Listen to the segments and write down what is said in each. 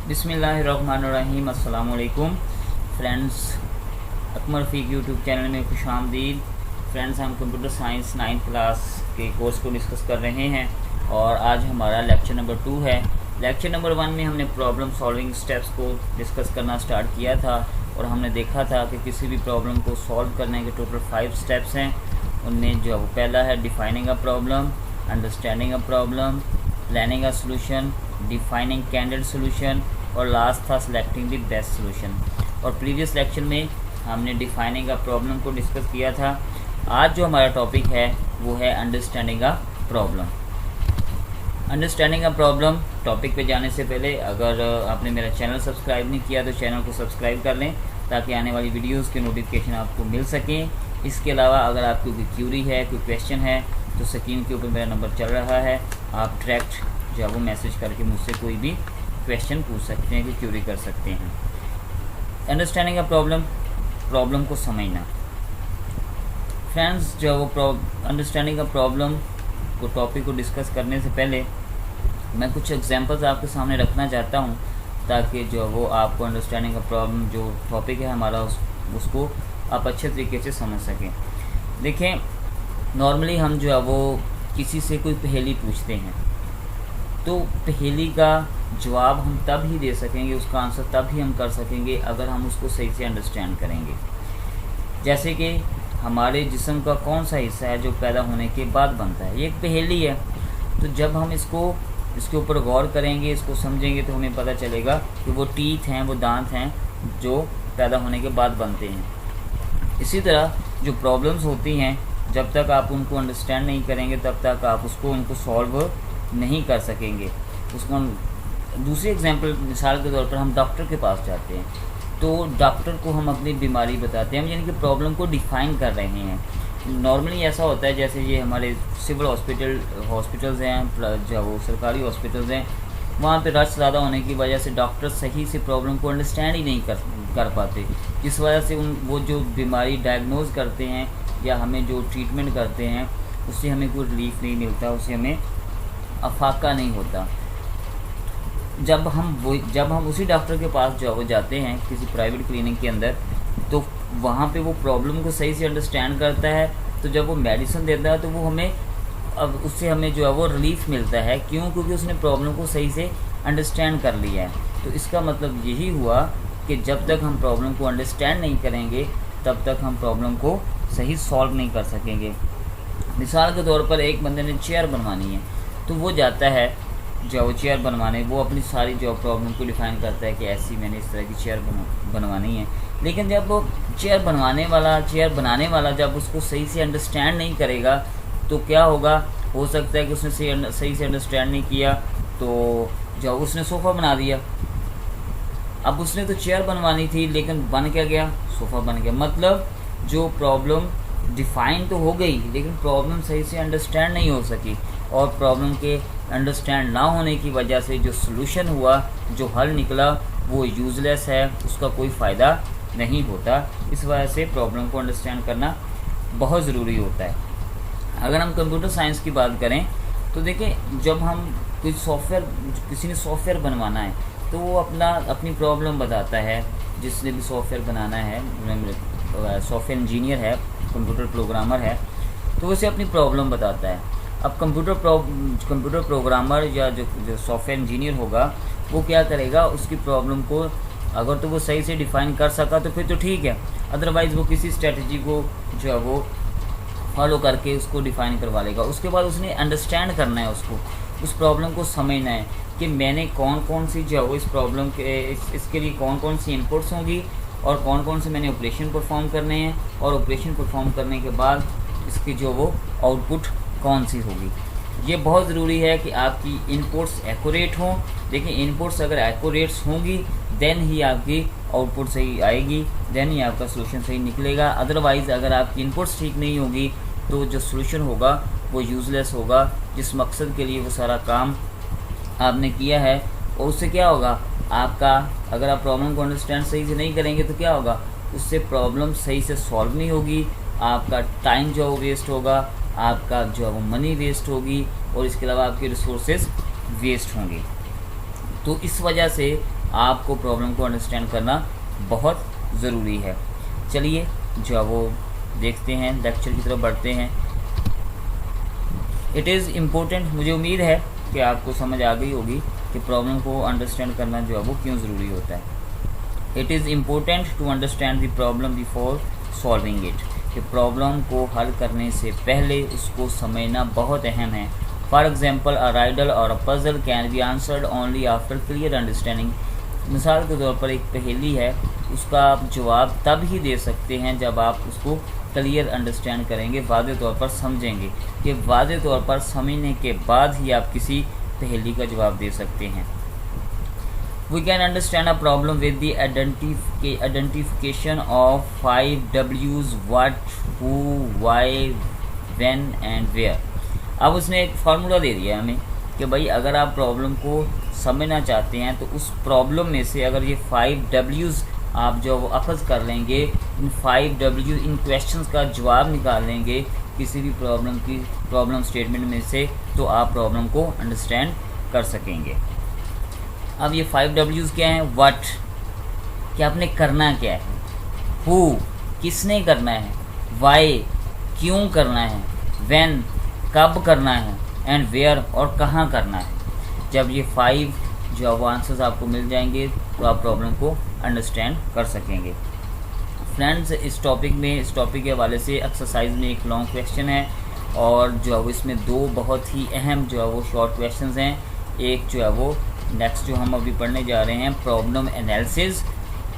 बिस्मिल्लाहिर्रहमानिर्रहीम। अस्सलाम वालेकुम फ्रेंड्स, अकमर फ़ीक यूट्यूब चैनल में खुश आमदीद। फ्रेंड्स, हम कंप्यूटर साइंस 9th क्लास के कोर्स को डिस्कस कर रहे हैं और आज हमारा लेक्चर नंबर 2 है। लेक्चर नंबर 1 में हमने प्रॉब्लम सॉल्विंग स्टेप्स को डिस्कस करना स्टार्ट किया था और हमने देखा था कि किसी भी प्रॉब्लम को सॉल्व करने के टोटल 5 स्टेप्स हैं। उनमें जो पहला है defining a problem, understanding a problem, planning a solution, defining candidate solution और लास्ट था सिलेक्टिंग द बेस्ट सोल्यूशन। और प्रीवियस लेक्चर में हमने डिफाइनिंग अ प्रॉब्लम को डिस्कस किया था। आज जो हमारा टॉपिक है वो है understanding a problem. Understanding a problem topic पे जाने से पहले अगर आपने मेरा चैनल सब्सक्राइब नहीं किया तो चैनल को सब्सक्राइब कर लें ताकि आने वाली वीडियोस के नोटिफिकेशन आपको मिल सकें। इसके अलावा अगर आपको कोई क्यूरी है, कोई क्वेश्चन है तो स्क्रीन के ऊपर मेरा नंबर चल रहा है, आप डायरेक्ट जो है वो मैसेज करके मुझसे कोई भी क्वेश्चन पूछ सकते हैं, कि क्यूरी कर सकते हैं। अंडरस्टैंडिंग अ प्रॉब्लम, प्रॉब्लम को समझना। फ्रेंड्स, जो वो अंडरस्टैंडिंग अ प्रॉब्लम को टॉपिक को डिस्कस करने से पहले मैं कुछ एग्जांपल्स आपके सामने रखना चाहता हूँ ताकि जो वो आपको अंडरस्टैंडिंग अ प्रॉब्लम जो टॉपिक है हमारा उसको आप अच्छे तरीके से समझ सकें। देखें, नॉर्मली हम जो है वो किसी से कोई पहेली पूछते हैं तो पहेली का जवाब हम तब ही दे सकेंगे, उसका आंसर तब ही हम कर सकेंगे अगर हम उसको सही से अंडरस्टैंड करेंगे। जैसे कि हमारे जिस्म का कौन सा हिस्सा है जो पैदा होने के बाद बनता है, ये एक पहेली है। तो जब हम इसके ऊपर गौर करेंगे, इसको समझेंगे तो हमें पता चलेगा कि वो टीथ हैं, वो दांत हैं जो पैदा होने के बाद बनते हैं। इसी तरह जो प्रॉब्लम्स होती हैं, जब तक आप उनको अंडरस्टैंड नहीं करेंगे तब तक आप उनको सॉल्व नहीं कर सकेंगे। उसको दूसरी एग्जांपल, मिसाल के तौर पर हम डॉक्टर के पास जाते हैं तो डॉक्टर को हम अपनी बीमारी बताते हैं, हम यानी कि प्रॉब्लम को डिफ़ाइन कर रहे हैं। नॉर्मली ऐसा होता है जैसे ये हमारे सिविल हॉस्पिटल्स हैं, जो वो सरकारी हॉस्पिटल्स हैं, वहाँ पे रश ज़्यादा होने की वजह से डॉक्टर सही से प्रॉब्लम को अंडरस्टैंड ही नहीं कर पाते, जिस वजह से वो जो बीमारी डायग्नोज करते हैं या हमें जो ट्रीटमेंट करते हैं उससे हमें कोई रिलीफ नहीं मिलता, उससे हमें अफाका नहीं होता। जब हम उसी डॉक्टर के पास जो वो जाते हैं किसी प्राइवेट क्लिनिक के अंदर, तो वहाँ पे वो प्रॉब्लम को सही से अंडरस्टैंड करता है। तो जब वो मेडिसिन देता है तो वो उससे हमें जो है वो रिलीफ मिलता है। क्यों? क्योंकि उसने प्रॉब्लम को सही से अंडरस्टैंड कर लिया है। तो इसका मतलब यही हुआ कि जब तक हम प्रॉब्लम को अंडरस्टैंड नहीं करेंगे तब तक हम प्रॉब्लम को सही सॉल्व नहीं कर सकेंगे। मिसाल के तौर पर एक बंदे ने चेयर बनवानी है तो वो जाता है जो वो चेयर बनवाने, वो अपनी सारी जो प्रॉब्लम को डिफ़ाइन करता है कि ऐसी मैंने इस तरह की चेयर बनवानी है। लेकिन जब वो चेयर बनाने वाला जब उसको सही से अंडरस्टैंड नहीं करेगा तो क्या होगा, हो सकता है कि उसने सही से अंडरस्टैंड नहीं किया तो जो उसने सोफ़ा बना दिया। अब उसने तो चेयर बनवानी थी लेकिन बन क्या गया, सोफ़ा बन गया। मतलब जो प्रॉब्लम डिफ़ाइन तो हो गई लेकिन प्रॉब्लम सही से अंडरस्टैंड नहीं हो सकी, और प्रॉब्लम के अंडरस्टैंड ना होने की वजह से जो सॉल्यूशन हुआ, जो हल निकला, वो यूज़लेस है, उसका कोई फ़ायदा नहीं होता। इस वजह से प्रॉब्लम को अंडरस्टैंड करना बहुत ज़रूरी होता है। अगर हम कंप्यूटर साइंस की बात करें तो देखिए, जब हम किसी ने सॉफ्टवेयर बनवाना है तो वो अपनी प्रॉब्लम बताता है। जिसने भी सॉफ्टवेयर बनाना है, सॉफ्टवेयर इंजीनियर है, कंप्यूटर प्रोग्रामर है, तो उसे अपनी प्रॉब्लम बताता है। अब कंप्यूटर प्रोग्रामर या जो सॉफ्टवेयर इंजीनियर होगा वो क्या करेगा, उसकी प्रॉब्लम को अगर तो वो सही से डिफ़ाइन कर सका तो फिर तो ठीक है, अदरवाइज़ वो किसी स्ट्रेटजी को जो है वो फॉलो करके उसको डिफ़ाइन करवा लेगा। उसके बाद उसने अंडरस्टैंड करना है, उसको उस प्रॉब्लम को समझना है कि मैंने कौन कौन सी जो है इस प्रॉब्लम के इसके लिए कौन कौन सी इनपुट्स होंगी और कौन कौन से मैंने ऑपरेशन परफॉर्म करने हैं, और ऑपरेशन परफॉर्म करने के बाद इसकी जो वो आउटपुट कौन सी होगी। ये बहुत ज़रूरी है कि आपकी इनपुट्स एक्यूरेट हों। देखिए, इनपुट्स अगर एक्यूरेट्स होंगी देन ही आपकी आउटपुट सही आएगी, देन ही आपका सोल्यूशन सही निकलेगा। अदरवाइज़ अगर आपकी इनपुट्स ठीक नहीं होगी तो जो सोल्यूशन होगा वो यूज़लेस होगा। जिस मकसद के लिए वो सारा काम आपने किया है, और उससे क्या होगा, आपका अगर आप प्रॉब्लम को अंडरस्टैंड सही से नहीं करेंगे तो क्या होगा, उससे प्रॉब्लम सही से सॉल्व नहीं होगी, आपका टाइम जो है वेस्ट होगा, आपका जो है वो मनी वेस्ट होगी, और इसके अलावा आपके रिसोर्सेज वेस्ट होंगे। तो इस वजह से आपको प्रॉब्लम को अंडरस्टैंड करना बहुत ज़रूरी है। चलिए जो है वो देखते हैं, लेक्चर की तरफ बढ़ते हैं। इट इज़ इम्पोर्टेंट, मुझे उम्मीद है कि आपको समझ आ गई होगी कि प्रॉब्लम को अंडरस्टैंड करना जो है वो क्यों ज़रूरी होता है। It is important to understand the problem before solving it, कि प्रॉब्लम को हल करने से पहले उसको समझना बहुत अहम है। फॉर एग्जाम्पल, अ राइडल और a puzzle can be answered only after clear understanding. मिसाल के तौर पर एक पहेली है, उसका आप जवाब तब ही दे सकते हैं जब आप उसको क्लियर अंडरस्टैंड करेंगे, वाज़े तौर पर समझेंगे, कि वाज़े तौर पर समझने के बाद ही आप किसी पहेली का जवाब दे सकते हैं। We can understand a problem with the identification of 5 W's: what, who, why, when and where। अब उसने एक फार्मूला दे दिया हमें कि भाई अगर आप प्रॉब्लम को समझना चाहते हैं तो उस प्रॉब्लम में से अगर ये 5 W's आप जो वो अखज़ कर लेंगे, इन 5 W's इन क्वेश्चंस का जवाब निकाल लेंगे किसी भी प्रॉब्लम स्टेटमेंट में से, तो आप प्रॉब्लम को अंडरस्टैंड कर सकेंगे। अब ये 5 W's क्या हैं? व्हाट, कि आपने करना क्या है, हु, किसने करना है, वाई, क्यों करना है, व्हेन, कब करना है, एंड वेयर, और कहाँ करना है। जब ये 5 जो वो आंसर्स आपको मिल जाएंगे तो आप प्रॉब्लम को अंडरस्टैंड कर सकेंगे। फ्रेंड्स, इस टॉपिक के हवाले से एक्सरसाइज में एक लॉन्ग क्वेश्चन है और जो है वो इसमें 2 बहुत ही अहम जो है वो शॉर्ट क्वेश्चंस हैं। एक जो है वो नेक्स्ट जो हम अभी पढ़ने जा रहे हैं, प्रॉब्लम एनालिसिस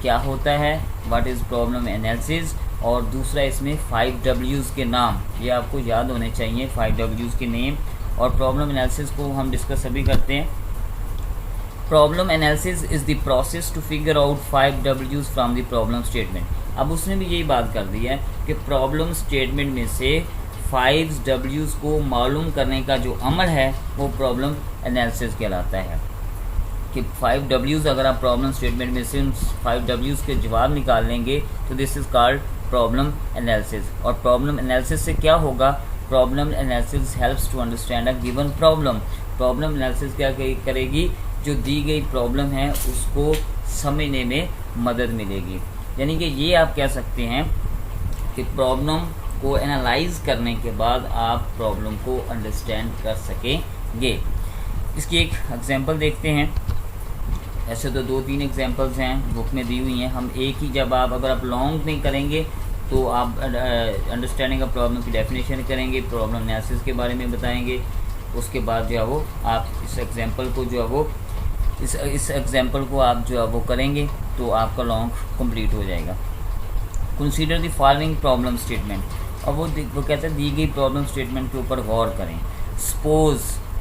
क्या होता है, व्हाट इज़ प्रॉब्लम एनालिसिस, और दूसरा इसमें 5 W's के नाम, ये आपको याद होने चाहिए 5 W's के नेम। और प्रॉब्लम एनालिसिस को हम डिस्कस अभी करते हैं। Problem analysis is the process to figure out 5 W's from the problem statement. अब उसने भी यही बात कर दी है कि प्रॉब्लम स्टेटमेंट में से 5 W's को मालूम करने का जो अमल है वो प्रॉब्लम एनालिसिस कहलाता है। कि 5 W's अगर आप प्रॉब्लम स्टेटमेंट में से उन 5 W's के जवाब निकाल लेंगे तो this is called problem analysis. और प्रॉब्लम एनालिसिस से क्या होगा? Problem analysis helps to understand a given problem. Problem analysis क्या करेगी? जो दी गई प्रॉब्लम है उसको समझने में मदद मिलेगी। यानी कि ये आप कह सकते हैं कि प्रॉब्लम को एनालाइज करने के बाद आप प्रॉब्लम को अंडरस्टैंड कर सकेंगे। इसकी एक एग्जांपल देखते हैं। ऐसे तो 2-3 एग्जांपल्स हैं बुक में दी हुई हैं, हम एक ही जब आप अगर आप लॉन्ग नहीं करेंगे तो आप अंडरस्टैंडिंग ऑफ प्रॉब्लम की डेफिनेशन करेंगे, प्रॉब्लम एनालिसिस के बारे में बताएंगे, उसके बाद जो है वो आप इस एग्जांपल को जो है वो इस एग्जांपल को आप जो है वो करेंगे तो आपका लॉन्ग कंप्लीट हो जाएगा। Consider the following problem statement. और वो कहते हैं दी गई प्रॉब्लम स्टेटमेंट के ऊपर गौर करें। Suppose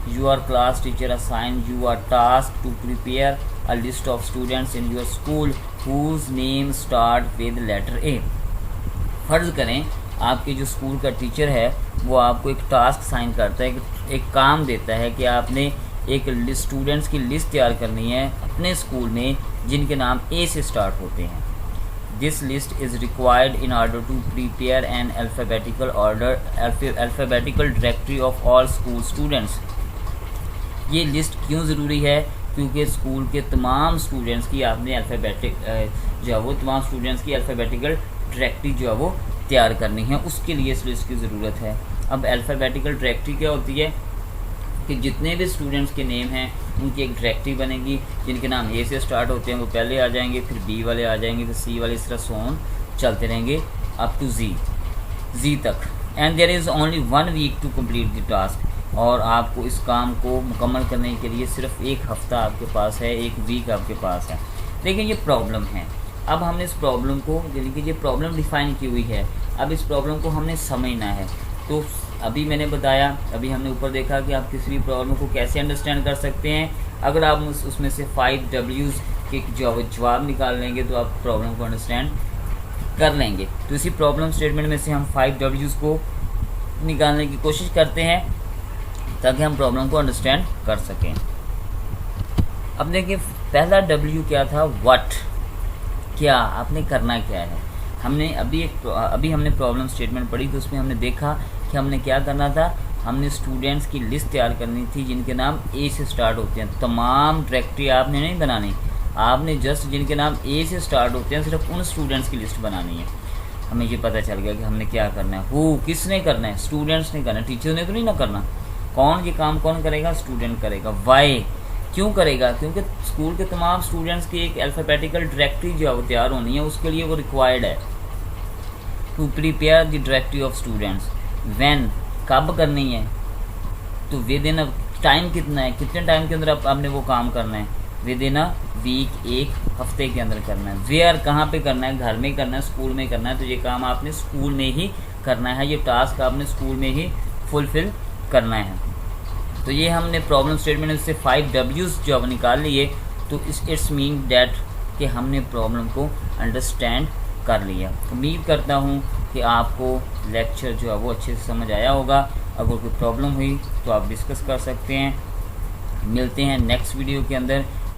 your class teacher assigned you a task to prepare a list of students in your school whose name start with letter A। फ़र्ज़ करें आपके जो स्कूल का टीचर है वो आपको एक टास्क साइन करता है, एक काम देता है कि आपने एक स्टूडेंट्स की लिस्ट तैयार करनी है अपने स्कूल में जिनके नाम ए से स्टार्ट होते हैं। This list is required in order to prepare an alphabetical directory of all school students. ये लिस्ट क्यों ज़रूरी है? क्योंकि स्कूल के तमाम स्टूडेंट्स की आपने जो है वो तमाम स्टूडेंट्स की अल्फ़ाबेटिकल डायरेक्टरी जो है वो तैयार करनी है, उसके लिए इस लिस्ट की ज़रूरत है। अब अल्फ़ाबेटिकल डायरेक्टरी क्या होती है कि जितने भी स्टूडेंट्स के नेम हैं उनकी एक डायरेक्टरी बनेगी, जिनके नाम ए से स्टार्ट होते हैं वो पहले आ जाएंगे, फिर बी वाले आ जाएंगे, फिर सी वाले, इस तरह सोन चलते रहेंगे अप टू जी तक। And there is only 1 week to complete the task. और आपको इस काम को मुकम्मल करने के लिए सिर्फ 1 हफ़्ता आपके पास है, 1 वीक आपके पास है। देखिए ये प्रॉब्लम है। अब हमने इस प्रॉब्लम को, यानी कि ये प्रॉब्लम डिफ़ाइन की हुई है, अब इस प्रॉब्लम को हमने समझना है। तो अभी मैंने बताया, अभी हमने ऊपर देखा कि आप किसी भी प्रॉब्लम को कैसे अंडरस्टैंड कर सकते हैं। अगर आप उसमें से 5 W's के जवाब निकाल लेंगे तो आप प्रॉब्लम को अंडरस्टैंड कर लेंगे। तो इसी प्रॉब्लम स्टेटमेंट में से हम 5 W's को निकालने की कोशिश करते हैं ताकि हम प्रॉब्लम को अंडरस्टैंड कर सकें। अब देखिए पहला W क्या था? व्हाट, क्या, आपने करना क्या है। हमने अभी हमने प्रॉब्लम स्टेटमेंट पढ़ी तो उसमें हमने देखा कि हमने क्या करना था, हमने स्टूडेंट्स की लिस्ट तैयार करनी थी जिनके नाम ए से स्टार्ट होते हैं। तमाम डायरेक्टरी आपने नहीं बनानी, आपने जस्ट जिनके नाम ए से स्टार्ट होते हैं सिर्फ उन स्टूडेंट्स की लिस्ट बनानी है। हमें ये पता चल गया कि हमने क्या करना है। हु किसने करना है? स्टूडेंट्स ने करना है, टीचर ने तो नहीं ना करना। कौन ये काम कौन करेगा? स्टूडेंट करेगा। वाई क्यों करेगा? क्योंकि स्कूल के तमाम स्टूडेंट्स की एक अल्फ़ाबेटिकल डायरेक्टरी जो है वो तैयार होनी है, उसके लिए वो रिक्वायर्ड है to prepare the directory of students. When कब करनी है? तो विद इन टाइम कितना है, कितने टाइम के अंदर आपने वो काम करना है? विद इन अ वीक, एक हफ्ते के अंदर करना है। वेयर कहाँ पे करना है? घर में करना है, स्कूल में करना है। तो ये काम आपने स्कूल में ही करना है, ये टास्क आपने स्कूल में ही फुलफिल करना है। तो ये हमने प्रॉब्लम स्टेटमेंट से 5 W's जो अब निकाल लिए। तो इट्स मीन डैट कि हमने प्रॉब्लम को अंडरस्टैंड कर लिया। उम्मीद करता हूँ कि आपको लेक्चर जो है वो अच्छे से समझ आया होगा। अगर कोई प्रॉब्लम हुई तो आप डिस्कस कर सकते हैं। मिलते हैं नेक्स्ट वीडियो के अंदर।